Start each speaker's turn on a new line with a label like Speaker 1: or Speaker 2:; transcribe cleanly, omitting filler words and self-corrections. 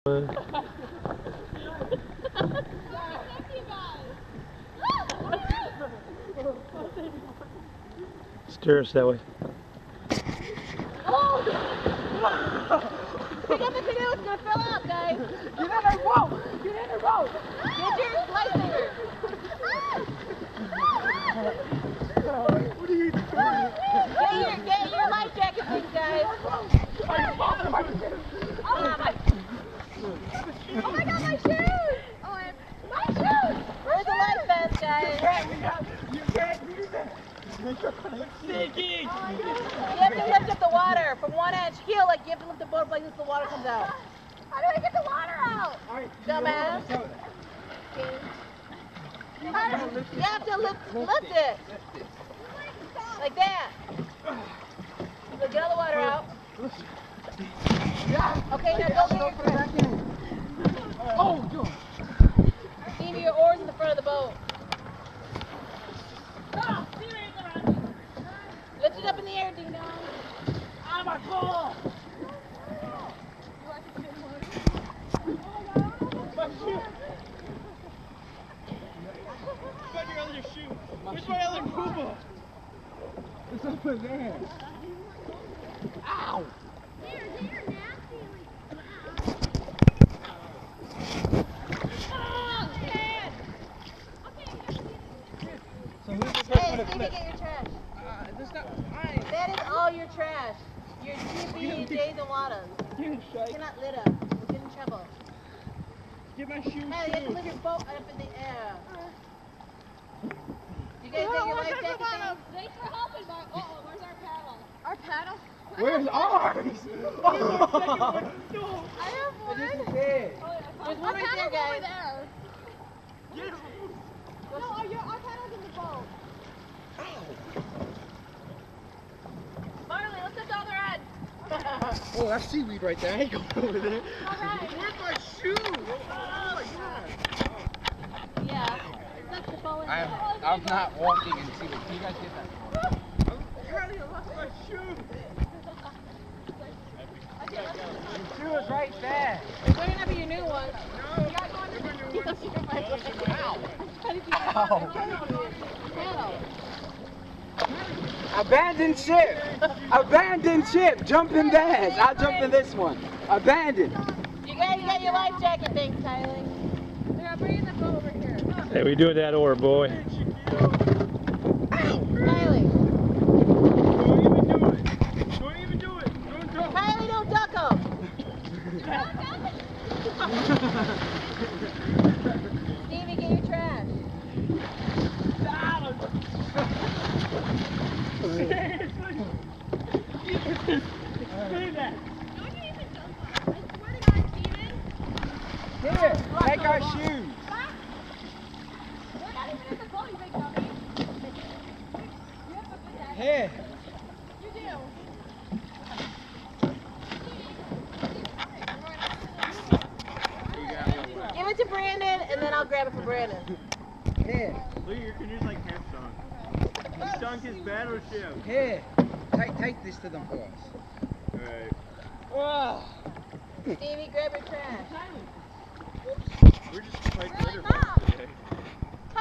Speaker 1: Steer us that way.
Speaker 2: Oh! Pick up the canoe, it's gonna fill up, guys.
Speaker 3: Get in the boat! Get in the boat!
Speaker 2: Get your lightsaber.
Speaker 3: What are you doing?
Speaker 2: Get your life jacket things, guys.
Speaker 3: Oh my god, my shoes! My shoes!
Speaker 2: Where's the life vest, guys?
Speaker 3: You can't use it! Sinking!
Speaker 2: You have to lift up the water from one edge. Heel, like you have to lift the boat up like this, the water comes out.
Speaker 3: How do I get the water out?
Speaker 2: Dumbass. You have to lift it. Like that. So get all the water out. Okay, now go get your trash.
Speaker 3: Oh,
Speaker 2: Stevie, your oars in the front of the boat. Lift it up in the air, ding dong.
Speaker 3: I'm a ball! My shoe! Find your other shoe. Where's my other Puma? It's over there. Ow!
Speaker 4: You're nasty.
Speaker 3: So who's the first
Speaker 2: Hey,
Speaker 3: one to
Speaker 2: Stevie,
Speaker 3: flip?
Speaker 2: get your trash.
Speaker 3: Alright.
Speaker 2: That is all your trash. Your TB and J's and Wattas.
Speaker 3: You
Speaker 2: You
Speaker 3: shite.
Speaker 2: cannot litter. We'll get in trouble.
Speaker 3: Get my shoe.
Speaker 2: Hey, you have to lift your boat up in the air. You guys get your life jacket thing?
Speaker 4: Thanks for helping, but where's our paddle? Our paddle?
Speaker 3: Where's ours?
Speaker 4: I have one.
Speaker 3: This is big.
Speaker 2: There's one
Speaker 4: Our
Speaker 2: right there,
Speaker 4: paddle's over
Speaker 2: guys.
Speaker 4: there.
Speaker 3: Yes.
Speaker 4: No, our paddle's in the boat.
Speaker 2: Marley, let's lift all the rods.
Speaker 3: Oh, that's seaweed right there. I ain't going over there.
Speaker 2: Alright.
Speaker 3: Where's my shoe? Oh my god.
Speaker 2: Yeah. That's the bow in there.
Speaker 5: I'm not walking in seaweed. Can you guys get that?
Speaker 3: Khylee, I lost my shoe.
Speaker 5: Your shoe is right there.
Speaker 2: It better not be your new one.
Speaker 3: No.
Speaker 2: You gotta go under your new one.
Speaker 3: Ow.
Speaker 2: Paddle.
Speaker 5: Abandoned ship. Abandoned ship. Jump in theirs. I'll jump in this one. Abandoned.
Speaker 2: You guys got your life jacket things, Khylee.
Speaker 4: They're bringing the boat over here.
Speaker 1: Hey, we doing that oar, boy.
Speaker 2: Khylee.
Speaker 3: Don't even do it. Don't go.
Speaker 2: Khylee, don't duck them. Stevie, get your trash.
Speaker 3: Seriously? Say that.
Speaker 4: Don't you even jump on? I swear to God, Steven.
Speaker 5: Here, take our shoes.
Speaker 4: We're not even in the boat, you big dummy. You have to put that.
Speaker 5: Here.
Speaker 4: You do.
Speaker 2: Give it to Brandon, and then I'll grab it for Brandon.
Speaker 5: Here.
Speaker 3: Look, your canoe's like hamstrung. He stunk his battleship.
Speaker 5: Here. Take this to them for us.
Speaker 3: Alright.
Speaker 5: Whoa.
Speaker 2: Stevie, grab your trash.
Speaker 3: We're just like litter today.